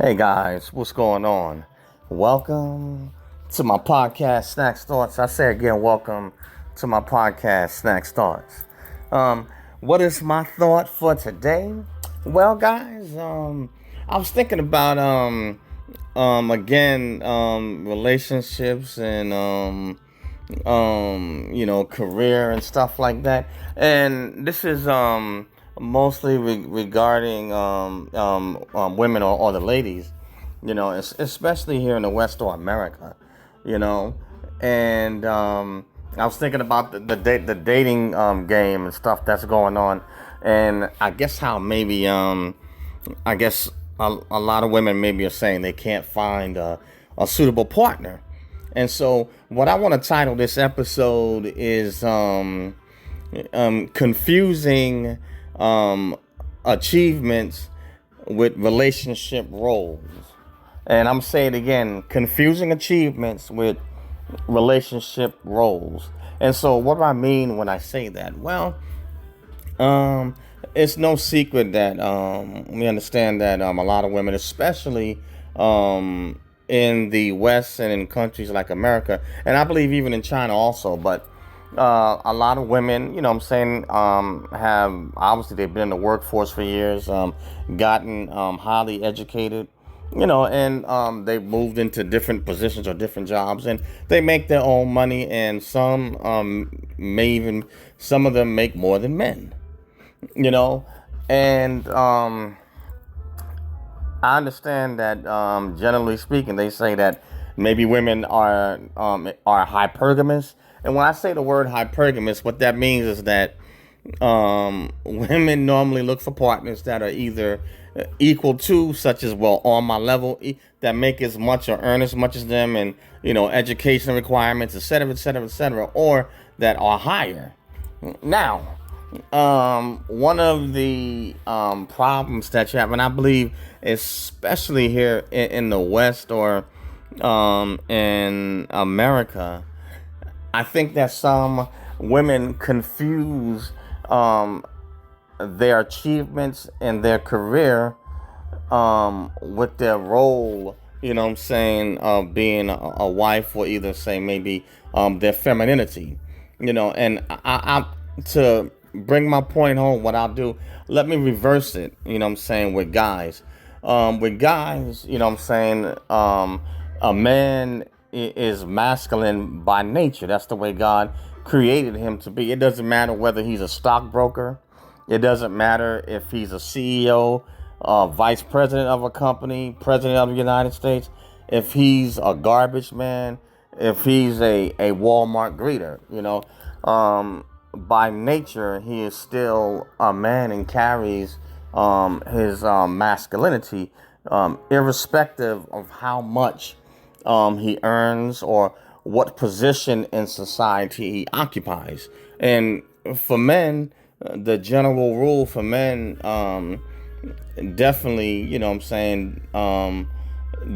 Hey guys, what's going on? Welcome to my podcast, Snacks Thoughts. I say again, welcome to my podcast, Snacks Thoughts. What is my thought for today? Well, guys, I was thinking about relationships and career and stuff like that. And this is mostly regarding women or the ladies, especially here in the West or America, you know. And I was thinking about the dating game and stuff that's going on, and I guess how maybe I guess a lot of women maybe are saying they can't find a suitable partner. And so, what I want to title this episode is confusing achievements with relationship roles. And I'm saying it again, confusing achievements with relationship roles. And so, what do I mean when I say that? Well, it's no secret that we understand that a lot of women, especially in the West and in countries like America, and I believe even in China also, but a lot of women, have obviously they've been in the workforce for years, gotten highly educated, and they've moved into different positions or different jobs, and they make their own money, and some of them make more than men, and I understand that generally speaking, they say that maybe women are hypergamous, and when I say the word hypergamous, what that means is that women normally look for partners that are either equal to, such as on my level, that make as much or earn as much as them, and education requirements, etc., etc., etc., or that are higher. Now, one of the problems that you have, and I believe especially here in the West or in America, I think that some women confuse their achievements in their career with their role, of being a wife, or either say maybe their femininity, and I to bring my point home, what I'll do, let me reverse it, with guys. With guys, a man is masculine by nature. That's the way God created him to be. It doesn't matter whether he's a stockbroker. It doesn't matter if he's a CEO, vice president of a company, president of the United States, if he's a garbage man, if he's a Walmart greeter, by nature, he is still a man and carries his masculinity, irrespective of how much he earns or what position in society he occupies. And for men, the general rule for men definitely,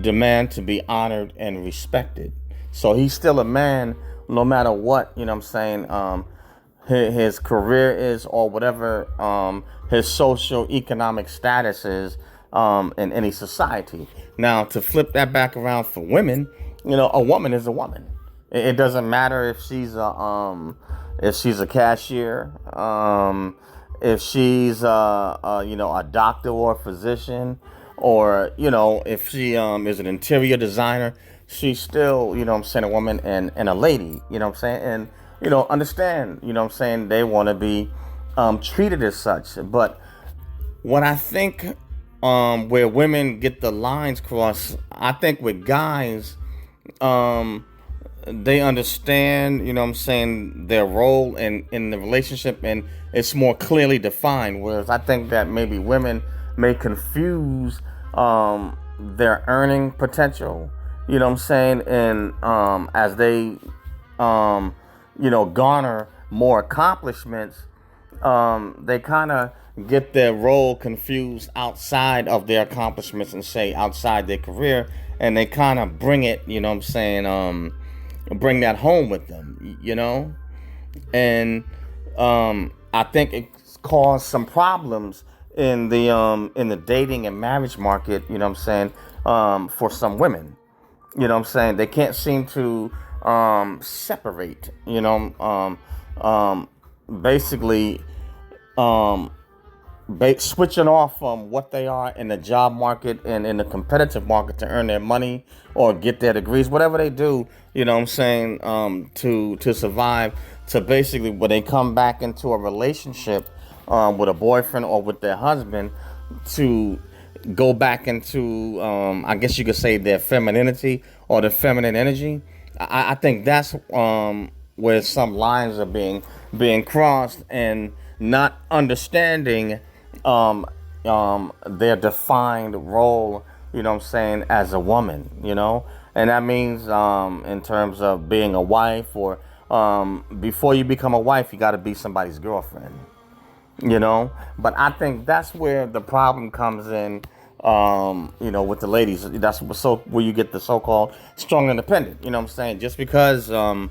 demand to be honored and respected. So he's still a man no matter what, his career is, or whatever his socio-economic status is in any society. Now, to flip that back around for women, a woman is a woman. It doesn't matter if she's a cashier, if she's a doctor or a physician, or if she is an interior designer. She's still, a woman and a lady, and understand, they want to be treated as such. But what I think where women get the lines crossed, I think with guys, they understand, their role in the relationship, and it's more clearly defined. Whereas I think that maybe women may confuse their earning potential, and as they, garner more accomplishments, they kind of get their role confused outside of their accomplishments, and say outside their career, and they kind of bring it, bring that home with them, and I think it's caused some problems in the dating and marriage market, for some women. You know what I'm saying? They can't seem to separate, basically um, switching off from what they are in the job market and in the competitive market to earn their money or get their degrees, whatever they do, you know what I'm saying, to survive, to basically when they come back into a relationship with a boyfriend or with their husband, to go back into, I guess you could say, their femininity or the feminine energy. I think that's where some lines are being crossed, and not understanding their defined role, you know what I'm saying, as a woman, and that means in terms of being a wife, or before you become a wife, you got to be somebody's girlfriend, but I think that's where the problem comes in, with the ladies. That's where you get the so-called strong independent, you know what I'm saying? Just because you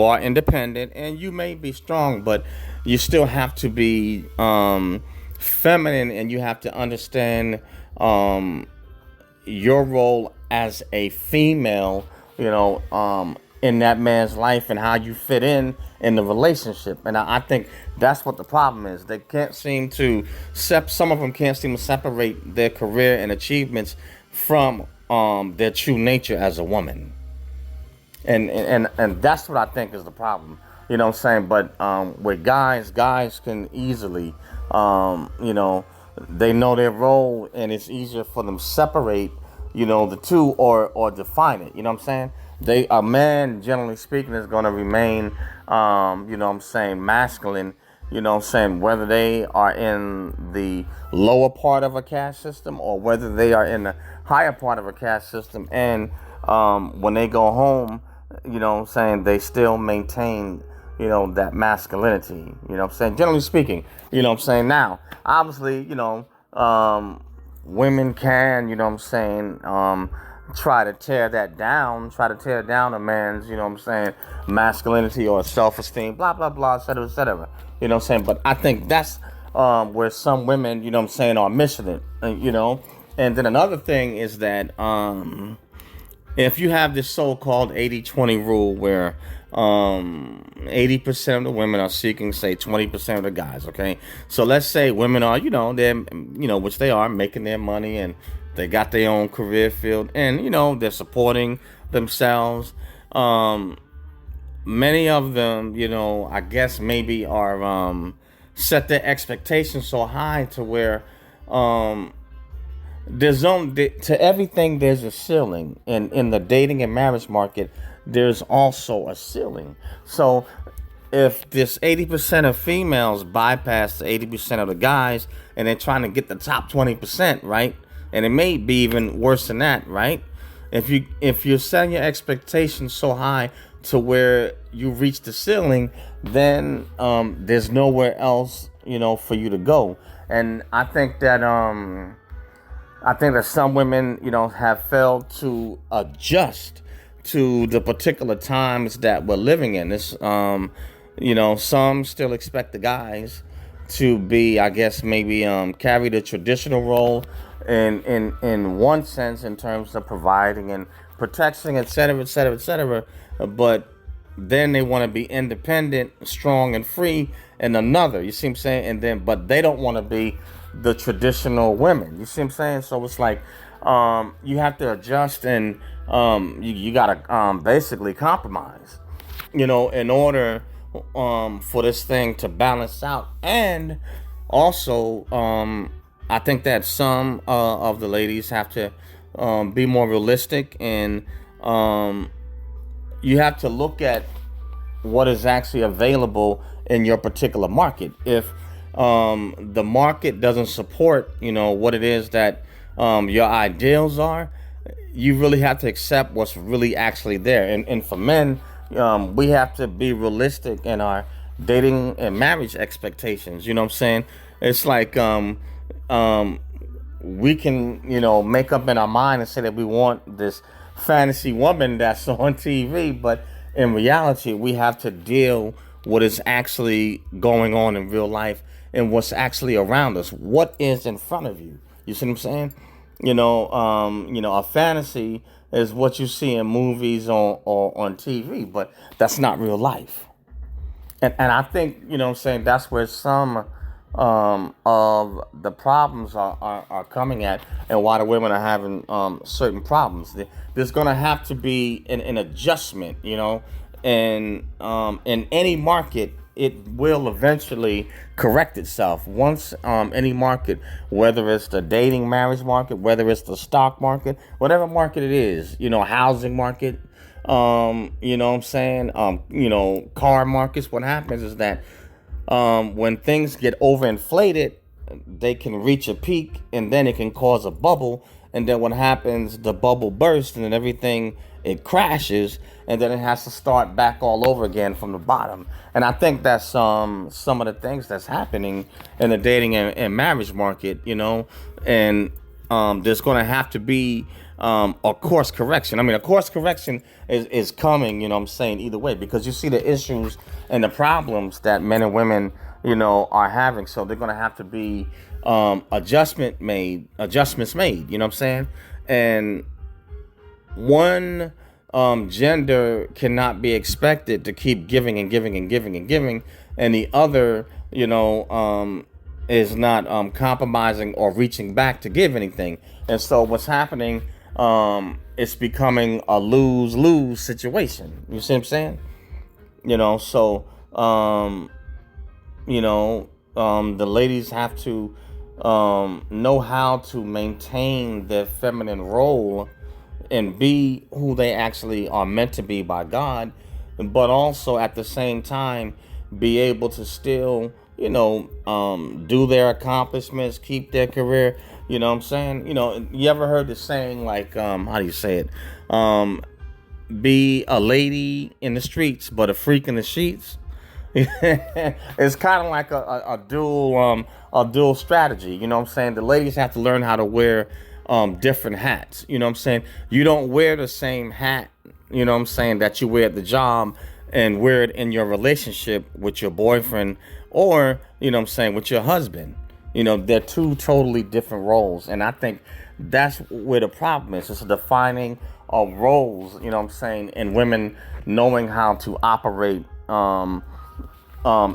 are independent and you may be strong, but you still have to be feminine, and you have to understand your role as a female, in that man's life, and how you fit in the relationship. And I think that's what the problem is. They can't seem to some of them can't seem to separate their career and achievements from their true nature as a woman. And that's what I think is the problem. You know what I'm saying? But with guys can easily, they know their role, and it's easier for them to separate, the two, or define it. You know what I'm saying? A man, generally speaking, is going to remain, masculine, whether they are in the lower part of a caste system or whether they are in the higher part of a caste system. And when they go home, they still maintain, that masculinity, generally speaking, now, obviously, women can, try to tear down a man's, masculinity or self-esteem, blah, blah, blah, et cetera, et cetera. But I think that's where some women, are missing it, And then another thing is that if you have this so-called 80-20 rule where 80% of the women are seeking, say, 20% of the guys, okay? So let's say women are, they're, which they are, making their money, and they got their own career field, and, they're supporting themselves. Many of them, I guess maybe are set their expectations so high to where to everything there's a ceiling. In the dating and marriage market, there's also a ceiling. So if this 80% of females bypass the 80% of the guys, and they're trying to get the top 20%, right? And it may be even worse than that, right? If you're setting your expectations so high to where you reach the ceiling, then there's nowhere else, for you to go. And I think that some women, have failed to adjust to the particular times that we're living in. This, some still expect the guys to be, I guess, maybe carry the traditional role in one sense, in terms of providing and protecting, et cetera, et cetera, et cetera. But then they want to be independent, strong, and free in another. You see what I'm saying? But they don't want to be the traditional women. You see what I'm saying? So it's like you have to adjust, and you gotta basically compromise, in order for this thing to balance out. And also, I think that some of the ladies have to be more realistic, and you have to look at what is actually available in your particular market. If the market doesn't support, what it is that your ideals are, you really have to accept what's really actually there. And for men, we have to be realistic in our dating and marriage expectations. You know what I'm saying? It's like we can, make up in our mind and say that we want this fantasy woman that's on TV, but in reality, we have to deal what is actually going on in real life and what's actually around us. What is in front of you? You see what I'm saying? A fantasy is what you see in movies or on TV, but that's not real life. And I think, what I'm saying, that's where some of the problems are coming at, and why the women are having certain problems. There's going to have to be an adjustment, and in any market, it will eventually correct itself. Once any market, whether it's the dating marriage market, whether it's the stock market, whatever market it is, housing market, what I'm saying, car markets, what happens is that when things get overinflated, they can reach a peak and then it can cause a bubble. And then what happens, the bubble bursts and then everything, it crashes, and then it has to start back all over again from the bottom. And I think that's some of the things that's happening in the dating and marriage market, and there's going to have to be a course correction. I mean, a course correction is coming, what I'm saying, either way, because you see the issues and the problems that men and women, are having. So they're going to have to be adjustments made, what I'm saying? And one gender cannot be expected to keep giving and giving and giving and giving, and the other, is not compromising or reaching back to give anything. And so what's happening, it's becoming a lose-lose situation. You see what I'm saying? So the ladies have to know how to maintain their feminine role and be who they actually are meant to be by God, but also at the same time be able to still, do their accomplishments, keep their career. You know what I'm saying? You ever heard the saying, like, how do you say it? Be a lady in the streets, but a freak in the sheets. It's kind of like a dual strategy. You know what I'm saying? The ladies have to learn how to wear different hats. You know what I'm saying? You don't wear the same hat, that you wear at the job and wear it in your relationship with your boyfriend or, with your husband. They're two totally different roles. And I think that's where the problem is. It's defining of roles, and women knowing how to operate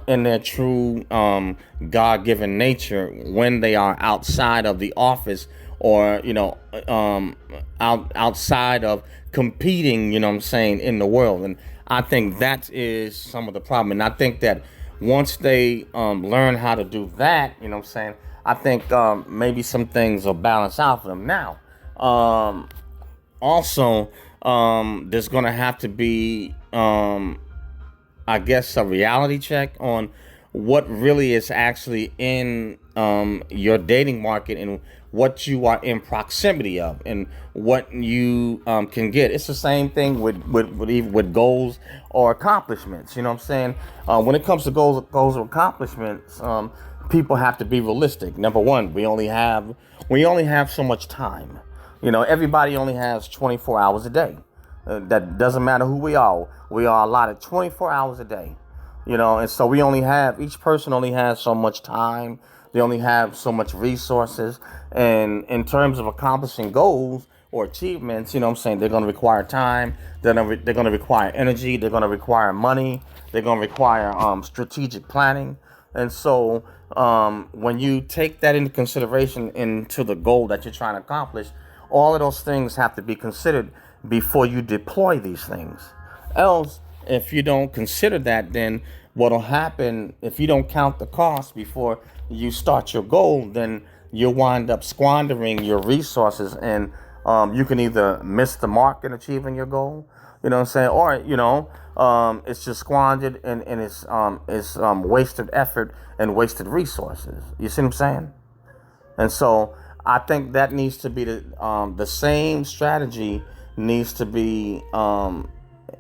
in their true God-given nature when they are outside of the office, or outside of competing, in the world. And I think that is some of the problem. And I think that once they learn how to do that, I think maybe some things will balance out for them. Now, also, there's going to have to be, I guess, a reality check on what really is actually in your dating market and what you are in proximity of and what you can get. It's the same thing with goals or accomplishments. You know what I'm saying? When it comes to goals or accomplishments, people have to be realistic. Number one, we only have so much time. Everybody only has 24 hours a day. That doesn't matter who we are. We are allotted 24 hours a day. And so each person only has so much time. They only have so much resources. And in terms of accomplishing goals or achievements, they're going to require time. They're going to require energy. They're going to require money. They're going to require strategic planning. And so when you take that into consideration into the goal that you're trying to accomplish, all of those things have to be considered before you deploy these things. Else, if you don't consider that, then what'll happen, if you don't count the cost before you start your goal, then you'll wind up squandering your resources, and you can either miss the mark in achieving your goal, or it's just squandered and it's wasted effort and wasted resources. You see what I'm saying? And so I think that needs to be the same strategy needs to be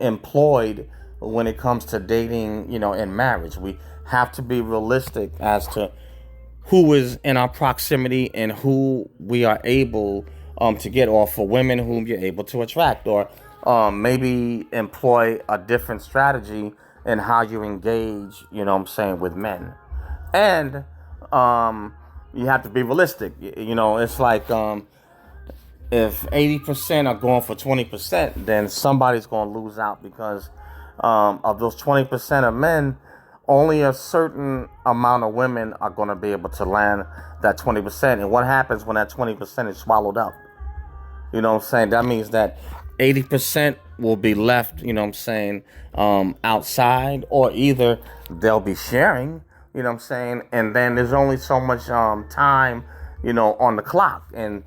employed when it comes to dating, and marriage. We have to be realistic as to who is in our proximity and who we are able to get, or for women whom you're able to attract, or maybe employ a different strategy in how you engage, with men. And you have to be realistic. It's like if 80% are going for 20%, then somebody's going to lose out because of those 20% of men, only a certain amount of women are going to be able to land that 20%. And what happens when that 20% is swallowed up? You know what I'm saying? That means that 80% will be left, you know what I'm saying, outside, or either they'll be sharing, you know what I'm saying, and then there's only so much time, on the clock. And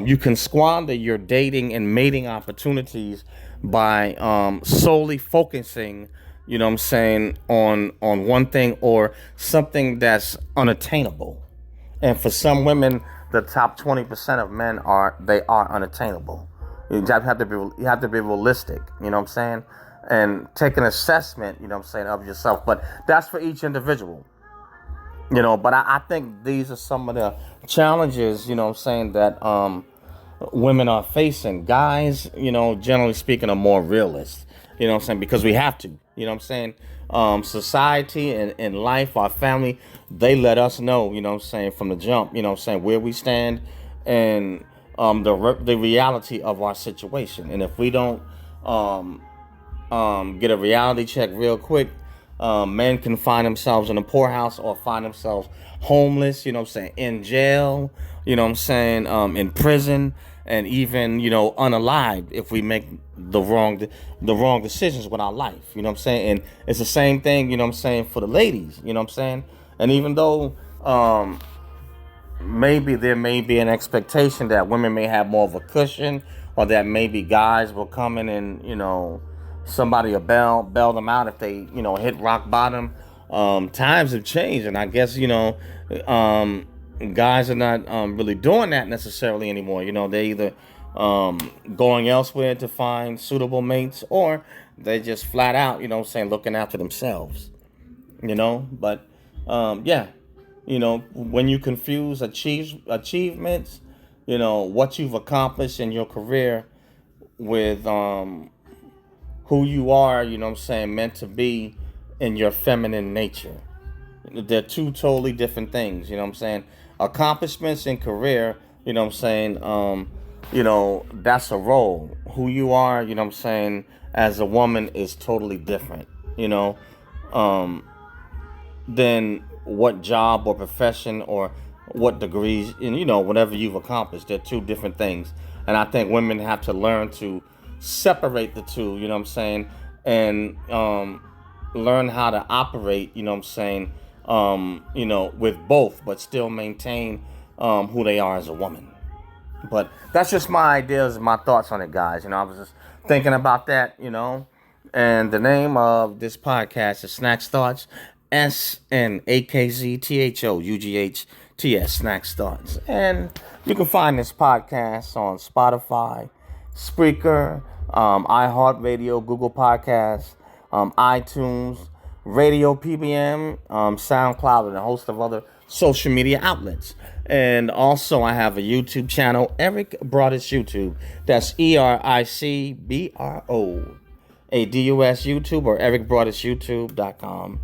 you can squander your dating and mating opportunities by solely focusing, you know what I'm saying, on one thing or something that's unattainable. And for some women, the top 20% of men are unattainable. You have to be realistic, you know what I'm saying? And take an assessment, you know what I'm saying, of yourself. But that's for each individual. But I think these are some of the challenges, you know what I'm saying, that women are facing. Guys, generally speaking, are more realists, you know what I'm saying, because we have to, you know what I'm saying. Society and life, our family, they let us know, you know what I'm saying, from the jump, you know what I'm saying, where we stand and the reality of our situation. And if we don't get a reality check real quick, men can find themselves in a poorhouse or find themselves homeless, you know what I'm saying, in jail, you know what I'm saying, in prison, and even, unalive if we make the wrong decisions with our life, you know what I'm saying. And it's the same thing, you know what I'm saying, for the ladies, you know what I'm saying. And even though maybe there may be an expectation that women may have more of a cushion, or that maybe guys will come in and, somebody will bail them out if they, hit rock bottom. Times have changed, and I guess, guys are not really doing that necessarily anymore. They either going elsewhere to find suitable mates, or they just flat out, looking after themselves. But yeah, when you confuse achievements, what you've accomplished in your career with who you are, meant to be in your feminine nature. They're two totally different things, Accomplishments in career, that's a role. Who you are, as a woman is totally different, than what job or profession or what degrees, and, whatever you've accomplished. They're two different things. And I think women have to learn to separate the two, and learn how to operate, with both, but still maintain who they are as a woman. But that's just my ideas and my thoughts on it, guys. I was just thinking about that, And the name of this podcast is Snacks Thoughts, SNAKZTHOUGHTS, Snacks Thoughts. And you can find this podcast on Spotify, Spreaker, iHeartRadio, Google Podcasts, iTunes, Radio PBM, SoundCloud, and a host of other social media outlets. And also, I have a YouTube channel, Eric Broadus YouTube. That's ERICBRO, ADUS YouTube, or ericbroadusyoutube.com.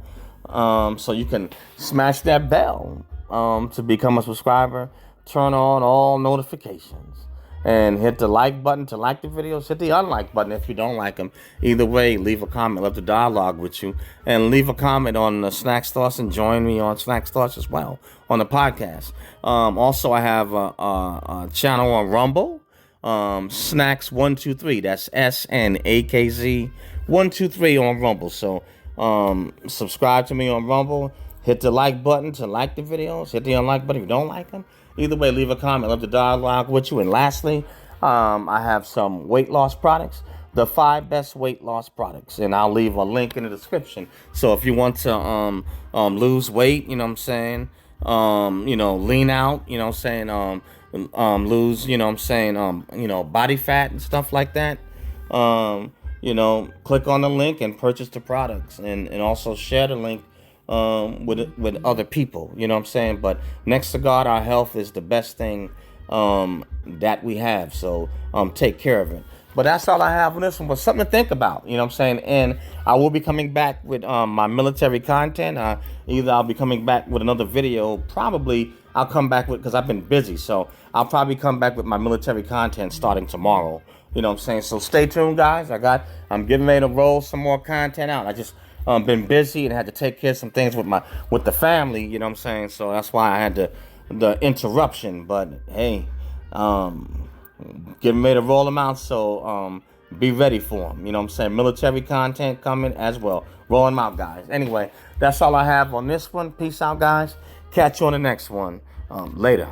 So you can smash that bell to become a subscriber, turn on all notifications, and hit the like button to like the videos. Hit the unlike button if you don't like them. Either way, leave a comment. Love to dialogue with you. And leave a comment on the Snacks Thoughts, and join me on Snacks Thoughts as well on the podcast. Also, I have a channel on Rumble. Snacks123. That's SNAKZ123 on Rumble. So subscribe to me on Rumble. Hit the like button to like the videos. Hit the unlike button if you don't like them. Either way, leave a comment. Love to dialogue with you. And lastly, I have some weight loss products, the 5 best weight loss products, and I'll leave a link in the description. So if you want to lose weight, lean out, lose, body fat and stuff like that, click on the link and purchase the products, and also share the link with other people, but next to God, our health is the best thing that we have, so take care of it. But that's all I have on this one, but something to think about, and I will be coming back with my military content. Either I'll be coming back with another video, probably I'll come back with, because I've been busy, so I'll probably come back with my military content starting tomorrow. You know what I'm saying? So stay tuned, guys. I'm getting ready to roll some more content out. I just been busy and had to take care of some things with the family. You know what I'm saying? So that's why I had the interruption. But hey, getting ready to roll them out. So be ready for them. You know what I'm saying? Military content coming as well. Rolling them out, guys. Anyway, that's all I have on this one. Peace out, guys. Catch you on the next one. Later.